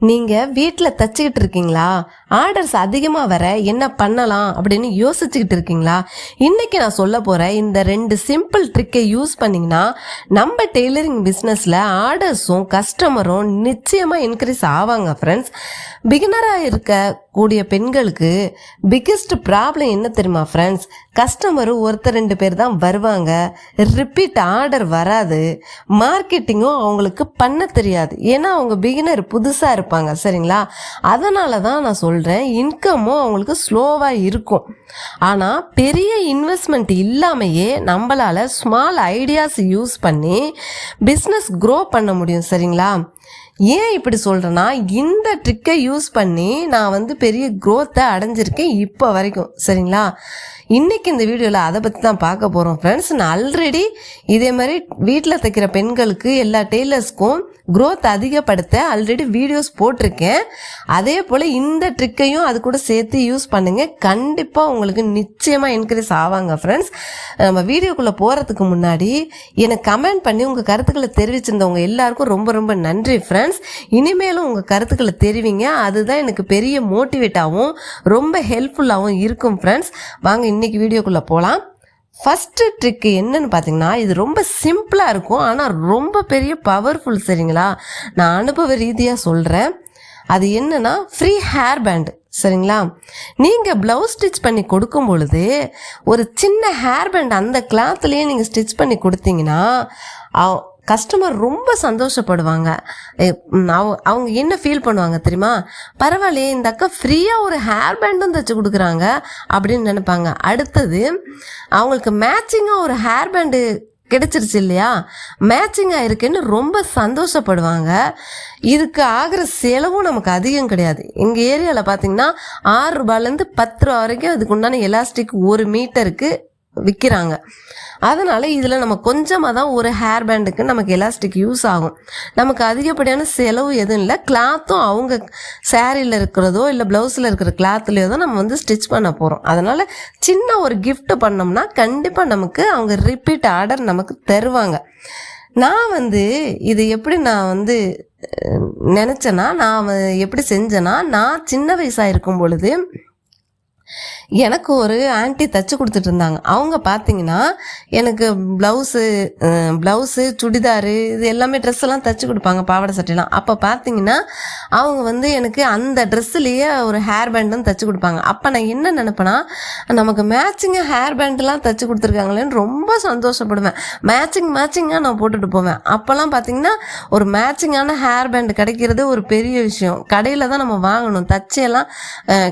நீங்கள் வீட்டில் தச்சுக்கிட்டு இருக்கீங்களா? ஆர்டர்ஸ் அதிகமாக வர என்ன பண்ணலாம் அப்படின்னு யோசிச்சுக்கிட்டு இருக்கீங்களா? இன்றைக்கி நான் சொல்ல போகிற இந்த 2 சிம்பிள் ட்ரிக்கை யூஸ் பண்ணிங்கன்னா நம்ம டெய்லரிங் பிஸ்னஸில் ஆர்டர்ஸும் கஸ்டமரும் நிச்சயமாக இன்க்ரீஸ் ஆவாங்க ஃப்ரெண்ட்ஸ். பிகினராக இருக்கக்கூடிய பெண்களுக்கு பிக்கெஸ்ட் ப்ராப்ளம் என்ன தெரியுமா ஃப்ரெண்ட்ஸ்? கஸ்டமரு ஒருத்தர் 2 பேர் தான் வருவாங்க, ரிப்பீட் ஆர்டர் வராது, மார்க்கெட்டிங்கும் அவங்களுக்கு பண்ண தெரியாது. ஏன்னா அவங்க பிகினர் புதுசாக இருப்பாங்க, சரிங்களா? அதனால தான் நான் சொல்கிறேன், இன்கமும் அவங்களுக்கு ஸ்லோவாக இருக்கும். ஆனால் பெரிய இன்வெஸ்ட்மெண்ட் இல்லாமையே நம்மளால் ஸ்மால் ஐடியாஸ் யூஸ் பண்ணி பிஸ்னஸ் க்ரோ பண்ண முடியும், சரிங்களா? ஏன் இப்படி சொல்கிறேன்னா, இந்த ட்ரிக்கை யூஸ் பண்ணி நான் பெரிய க்ரோத்தை அடைஞ்சிருக்கேன் இப்போ வரைக்கும், சரிங்களா? இன்றைக்கி இந்த வீடியோவில் அதை பற்றி தான் பார்க்க போகிறோம் ஃப்ரெண்ட்ஸ். நான் ஆல்ரெடி இதே மாதிரி வீட்டில் தைக்கிற பெண்களுக்கு எல்லா டெய்லர்ஸ்க்கும் க்ரோத் அதிகப்படுத்த ஆல்ரெடி வீடியோஸ் போட்டிருக்கேன். அதே போல் இந்த ட்ரிக்கையும் அது கூட சேர்த்து யூஸ் பண்ணுங்கள், கண்டிப்பாக உங்களுக்கு நிச்சயமாக இன்க்ரீஸ் ஆவாங்க ஃப்ரெண்ட்ஸ். நம்ம வீடியோக்குள்ளே போகிறதுக்கு முன்னாடி எனக்கு கமெண்ட் பண்ணி உங்கள் கருத்துக்களை தெரிவிச்சிருந்தவங்க எல்லாருக்கும் ரொம்ப ரொம்ப நன்றி ஃப்ரெண்ட்ஸ். இனிமேலும் உங்கள் கருத்துக்களை தெரிவிங்க, அதுதான் எனக்கு பெரிய மோட்டிவேட்டாகவும் ரொம்ப ஹெல்ப்ஃபுல்லாகவும் இருக்கும் ஃப்ரெண்ட்ஸ். வாங்க இன்னைக்கு வீடியோக்குள்ளே போகலாம். ஃபஸ்ட்டு ட்ரிக்கு என்னன்னு பார்த்தீங்கன்னா, இது ரொம்ப சிம்பிளாக இருக்கும், ஆனால் ரொம்ப பெரிய பவர்ஃபுல், சரிங்களா? நான் அனுபவ ரீதியாக சொல்கிறேன். அது என்னன்னா, ஃப்ரீ ஹேர் பேண்டு, சரிங்களா? நீங்கள் ப்ளவுஸ் ஸ்டிச் பண்ணி கொடுக்கும் பொழுது ஒரு சின்ன ஹேர் பேண்ட் அந்த கிளாத்லேயே நீங்கள் ஸ்டிச் பண்ணி கொடுத்தீங்கன்னா கஸ்டமர் ரொம்ப சந்தோஷப்படுவாங்க. அவங்க என்ன ஃபீல் பண்ணுவாங்க தெரியுமா? பரவாயில்லையே, இந்த அக்கா ஃப்ரீயாக ஒரு ஹேர் பேண்டும் தைச்சி கொடுக்குறாங்க அப்படின்னு நினைப்பாங்க. அடுத்தது அவங்களுக்கு மேட்சிங்காக ஒரு ஹேர் பேண்டு கிடைச்சிருச்சு இல்லையா, மேட்சிங்காக இருக்குன்னு ரொம்ப சந்தோஷப்படுவாங்க. இதுக்கு ஆகிற செலவும் நமக்கு அதிகம் கிடையாது. எங்கள் ஏரியாவில் பார்த்தீங்கன்னா 6 ரூபாயிலேருந்து 10 ரூபா வரைக்கும் அதுக்கு உண்டான எலாஸ்டிக் 1 மீட்டருக்கு விற்கிறாங்க. அதனால் இதில் நம்ம கொஞ்சமாக தான் ஒரு ஹேர் பேண்டுக்கு நமக்கு எலாஸ்டிக் யூஸ் ஆகும். நமக்கு அதிகப்படியான செலவு எதுவும் இல்லை. கிளாத்தும் அவங்க சாரியில் இருக்கிறதோ இல்லை ப்ளவுஸில் இருக்கிற கிளாத்துலையோ தான் நம்ம ஸ்டிச் பண்ண போகிறோம். அதனால் சின்ன ஒரு கிஃப்ட் பண்ணோம்னா கண்டிப்பாக நமக்கு அவங்க ரிப்பீட் ஆர்டர் நமக்கு தருவாங்க. நான் இது எப்படி நான் நினச்சேன்னா, நான் எப்படி செஞ்சேன்னா, நான் சின்ன வயசாக இருக்கும் பொழுது எனக்கு ஒரு ஆன்ட்டி தைச்சி கொடுத்துட்டு இருந்தாங்க. அவங்க பார்த்தீங்கன்னா எனக்கு ப்ளவுஸு சுடிதாரு இது எல்லாமே ட்ரெஸ் எல்லாம் தைச்சி கொடுப்பாங்க, பாவாடை சட்டையெல்லாம். அப்போ பார்த்தீங்கன்னா அவங்க எனக்கு அந்த ட்ரெஸ்ஸுலேயே ஒரு ஹேர் பேண்டும் தைச்சி கொடுப்பாங்க. அப்போ நான் என்ன நினைப்பேன்னா, நமக்கு மேட்சிங்காக ஹேர் பேண்டெலாம் தைச்சி கொடுத்துருக்காங்களேன்னு ரொம்ப சந்தோஷப்படுவேன். மேட்சிங்காக நான் போட்டுட்டு போவேன். அப்போல்லாம் பார்த்தீங்கன்னா ஒரு மேட்சிங்கான ஹேர் பேண்டு கிடைக்கிறது ஒரு பெரிய விஷயம். கடையில் தான் நம்ம வாங்கணும், தச்சையெல்லாம்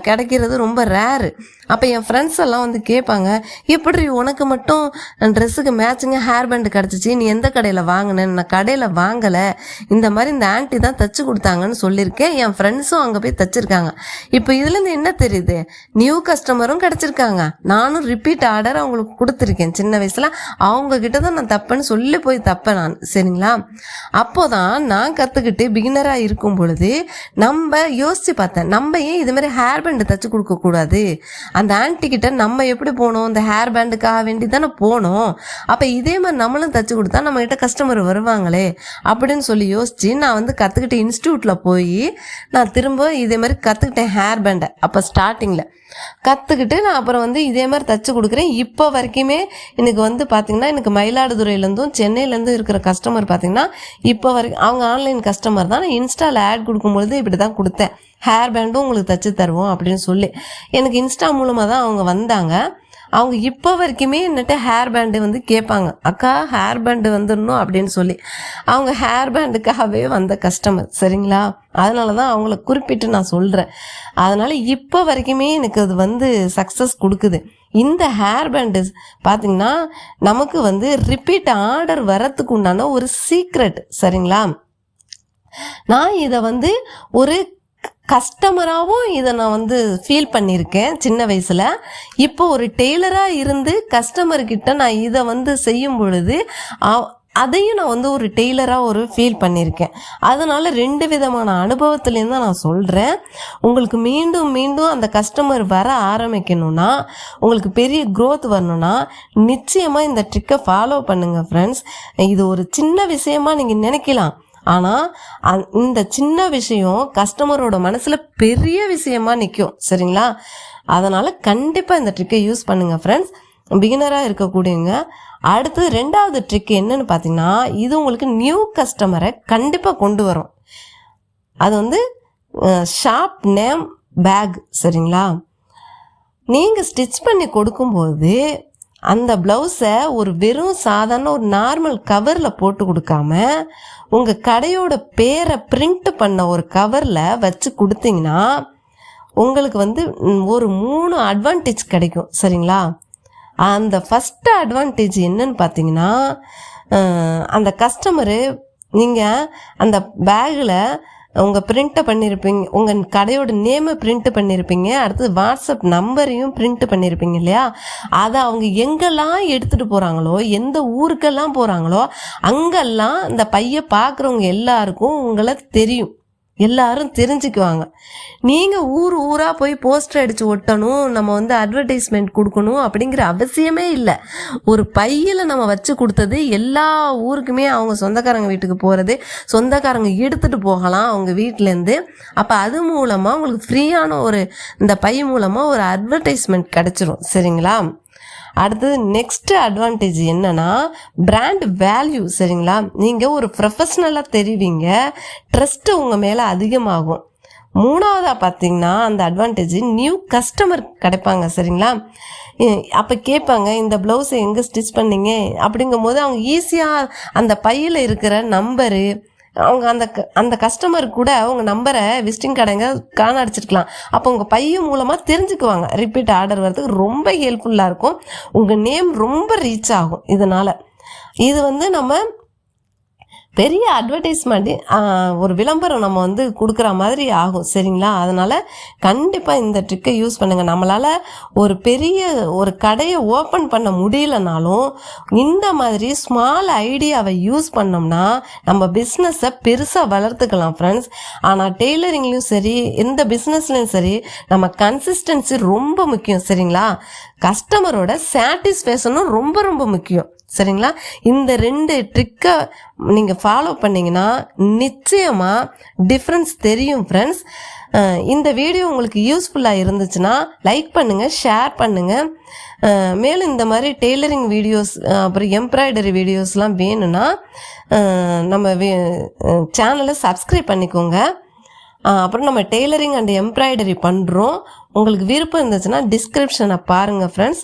கிடைக்கிறது ரொம்ப ரேரு. அப்போ என் ஃப்ரெண்ட்ஸ் எல்லாம் கேட்பாங்க, எப்படி உனக்கு மட்டும் ட்ரெஸ்ஸுக்கு மேட்சிங்காக ஹேர் பேண்டு கிடச்சிச்சு, நீ எந்த கடையில் வாங்கினேன்னு? நான் கடையில் வாங்கலை, இந்த மாதிரி இந்த ஆன்ட்டி தான் தைச்சி கொடுத்தாங்கன்னு சொல்லியிருக்கேன். என் ஃப்ரெண்ட்ஸும் அங்கே போய் தைச்சிருக்காங்க. இப்போ இதுலேருந்து என்ன தெரியுது? நியூ கஸ்டமரும் கிடச்சிருக்காங்க, நானும் ரிப்பீட் ஆர்டர் அவங்களுக்கு கொடுத்துருக்கேன். சின்ன வயசில் அவங்கக்கிட்ட தான் நான் தப்பேன்னு சொல்லி போய் தப்பேன் நான், சரிங்களா? அப்போதான் நான் கற்றுக்கிட்டு பிகினராக இருக்கும் பொழுது நம்ம யோசித்து பார்த்தேன், நம்ம ஏன் இது மாதிரி ஹேர் பேண்டு தைச்சி கொடுக்கக்கூடாது? அந்த ஆன்ட்டிக்கிட்ட நம்ம எப்படி போகணும்? இந்த ஹேர் பேண்டுக்காக வேண்டி தானே போகணும். அப்போ இதே மாதிரி நம்மளும் தைச்சி கொடுத்தா நம்மகிட்ட கஸ்டமர் வருவாங்களே அப்படின்னு சொல்லி யோசித்து நான் கற்றுக்கிட்ட இன்ஸ்டியூட்டில் போய் நான் திரும்ப இதே மாதிரி கற்றுக்கிட்டேன் ஹேர் பேண்டை. அப்போ ஸ்டார்டிங்கில் கற்றுக்கிட்டு நான் அப்புறம் இதே மாதிரி தைச்சி கொடுக்குறேன். இப்போ வரைக்குமே எனக்கு பார்த்திங்கன்னா, எனக்கு மயிலாடுதுறையிலேருந்தும் சென்னையிலேருந்தும் இருக்கிற கஸ்டமர் பார்த்திங்கன்னா இப்போ வரைக்கும் அவங்க ஆன்லைன் கஸ்டமர் தான். நான் இன்ஸ்டாவில் ஆட் கொடுக்கும்பொழுது இப்படி தான் கொடுத்தேன், ஹேர் பேண்டும் உங்களுக்கு தைச்சி தருவோம் அப்படின்னு சொல்லி. எனக்கு இன்ஸ்டா மூலமாக தான் அவங்க வந்தாங்க. அவங்க இப்போ வரைக்குமே என்னட்ட ஹேர் பேண்டு கேட்பாங்க, அக்கா ஹேர் பேண்டு வந்துடணும் அப்படின்னு சொல்லி. அவங்க ஹேர் பேண்டுக்காகவே வந்த கஸ்டமர், சரிங்களா? அதனால தான் அவங்கள குறிப்பிட்டு நான் சொல்கிறேன். அதனால் இப்போ வரைக்குமே எனக்கு அது சக்ஸஸ் கொடுக்குது. இந்த ஹேர் பேண்டு பார்த்திங்கன்னா நமக்கு ரிப்பீட் ஆர்டர் வரத்துக்கு உண்டான ஒரு சீக்ரெட், சரிங்களா? நான் இதை ஒரு கஸ்டமராகவும் இதை நான் ஃபீல் பண்ணியிருக்கேன் சின்ன வயசில். இப்போ ஒரு டெய்லராக இருந்து கஸ்டமர்கிட்ட நான் இதை செய்யும் பொழுது அதையும் நான் ஒரு டெய்லராக ஃபீல் பண்ணியிருக்கேன். அதனால் 2 விதமான அனுபவத்துலேருந்து தான் நான் சொல்கிறேன். உங்களுக்கு மீண்டும் மீண்டும் அந்த கஸ்டமர் வர ஆரம்பிக்கணும்னா, உங்களுக்கு பெரிய க்ரோத் வரணும்னா நிச்சயமாக இந்த ட்ரிக்கை ஃபாலோ பண்ணுங்கள் ஃப்ரெண்ட்ஸ். இது ஒரு சின்ன விஷயமா நீங்கள் நினைக்கலாம், ஆனால் இந்த சின்ன விஷயம் கஸ்டமரோட மனசில் பெரிய விஷயமா நிற்கும். சரிங்களா? அதனால் கண்டிப்பாக இந்த ட்ரிக்கை யூஸ் பண்ணுங்கள் ஃப்ரெண்ட்ஸ், பிகினராக இருக்கக்கூடியவங்க. அடுத்து 2வது ட்ரிக் என்னன்னு பார்த்தீங்கன்னா, இது உங்களுக்கு நியூ கஸ்டமரை கண்டிப்பாக கொண்டு வரும். அது வந்து ஷாப் நேம் பேக். சரிங்களா? நீங்கள் ஸ்டிச் பண்ணி கொடுக்கும்போது அந்த ப்ளவுஸை ஒரு வெறும் சாதாரண ஒரு நார்மல் கவரில் போட்டு கொடுக்காம உங்கள் கடையோட பேரை பிரிண்ட் பண்ண ஒரு கவரில் வச்சு கொடுத்தீங்கன்னா உங்களுக்கு வந்து ஒரு 3 அட்வான்டேஜ் கிடைக்கும். சரிங்களா? அந்த ஃபஸ்ட்டு அட்வான்டேஜ் என்னன்னு பார்த்தீங்கன்னா, அந்த கஸ்டமரு நீங்கள் அந்த பேக்கில் உங்கள் பிரிண்ட்டை பண்ணியிருப்பீங்க, உங்கள் கடையோட நேமை பிரிண்ட் பண்ணியிருப்பீங்க, அடுத்தது வாட்ஸ்அப் நம்பரையும் பிரிண்ட் பண்ணியிருப்பீங்க இல்லையா? அதை அவங்க எங்கெல்லாம் எடுத்துகிட்டு போகிறாங்களோ, எந்த ஊருக்கெல்லாம் போகிறாங்களோ அங்கெல்லாம் இந்த பையை பார்க்குறவங்க எல்லாருக்கும் உங்களை தெரியும், எல்லாரும் தெரிஞ்சுக்குவாங்க. நீங்கள் ஊராக போய் போஸ்டர் அடித்து ஒட்டணும், நம்ம வந்து அட்வர்டைஸ்மெண்ட் கொடுக்கணும் அப்படிங்கிற அவசியமே இல்லை. ஒரு பையில் நம்ம வச்சு கொடுத்தது எல்லா ஊருக்குமே அவங்க சொந்தக்காரங்க வீட்டுக்கு போகிறது, சொந்தக்காரங்க எடுத்துகிட்டு போகலாம் அவங்க வீட்டிலேருந்து. அப்போ அது மூலமாக உங்களுக்கு ஃப்ரீயான இந்த பை மூலமாக ஒரு அட்வர்டைஸ்மெண்ட் கிடச்சிரும். சரிங்களா? அடுத்தது நெக்ஸ்ட் அட்வான்டேஜ் என்னன்னா, பிராண்ட் வேல்யூ. சரிங்களா? நீங்கள் ஒரு ப்ரொஃபஷ்னலாக தெரிவிங்க, ட்ரஸ்ட்டு உங்கள் மேலே அதிகமாகும். 3வதாக பார்த்தீங்கன்னா அந்த அட்வான்டேஜ் நியூ கஸ்டமர் கிடைப்பாங்க. சரிங்களா? அப்போ கேட்பாங்க, இந்த ப்ளவுஸை எங்கே ஸ்டிச் பண்ணீங்க அப்படிங்கும் போது அவங்க ஈஸியாக அந்த பையில் இருக்கிற நம்பரு, அவங்க அந்த கஸ்டமர் கூட அவங்க நம்பரை விசிட்டிங் கடைங்க அடிச்சிருக்கலாம். அப்போ உங்கள் பையன் மூலமாக தெரிஞ்சுக்குவாங்க. ரிப்பீட் ஆர்டர் வர்றதுக்கு ரொம்ப ஹெல்ப்ஃபுல்லாக இருக்கும். உங்கள் நேம் ரொம்ப ரீச் ஆகும். இதனால் இது வந்து நம்ம பெரிய அட்வர்டைஸ்மெண்ட், ஒரு விளம்பரம் நம்ம வந்து கொடுக்குற மாதிரி ஆகும். சரிங்களா? அதனால் கண்டிப்பாக இந்த ட்ரிக்கை யூஸ் பண்ணுங்கள். நம்மளால் ஒரு பெரிய ஒரு கடையை ஓப்பன் பண்ண முடியலனாலும் இந்த மாதிரி ஸ்மால் ஐடியாவை யூஸ் பண்ணோம்னா நம்ம பிஸ்னஸை பெருசாக வளர்த்துக்கலாம் ஃப்ரெண்ட்ஸ். ஆனால் டெய்லரிங்லேயும் சரி, எந்த பிஸ்னஸ்லையும் சரி, நம்ம கன்சிஸ்டன்சி ரொம்ப முக்கியம். சரிங்களா? கஸ்டமரோட சாட்டிஸ்ஃபேக்ஷனும் ரொம்ப ரொம்ப முக்கியம். சரிங்களா? இந்த 2 ட்ரிக்கை நீங்கள் ஃபாலோ பண்ணிங்கன்னா நிச்சயமாக டிஃப்ரென்ஸ் தெரியும் ஃப்ரெண்ட்ஸ். இந்த வீடியோ உங்களுக்கு யூஸ்ஃபுல்லாக இருந்துச்சுன்னா லைக் பண்ணுங்கள், ஷேர் பண்ணுங்கள். மேலும் இந்த மாதிரி டெய்லரிங் வீடியோஸ் அப்புறம் எம்ப்ராய்டரி வீடியோஸ்லாம் வேணும்னா நம்ம சேனலை சப்ஸ்கிரைப் பண்ணிக்கோங்க. அப்புறம் நம்ம டெய்லரிங் அண்ட் எம்ப்ராய்டரி பண்ணுறோம். உங்களுக்கு விருப்பம் இருந்துச்சுன்னா டிஸ்கிரிப்ஷனை பாருங்கள் ஃப்ரெண்ட்ஸ்.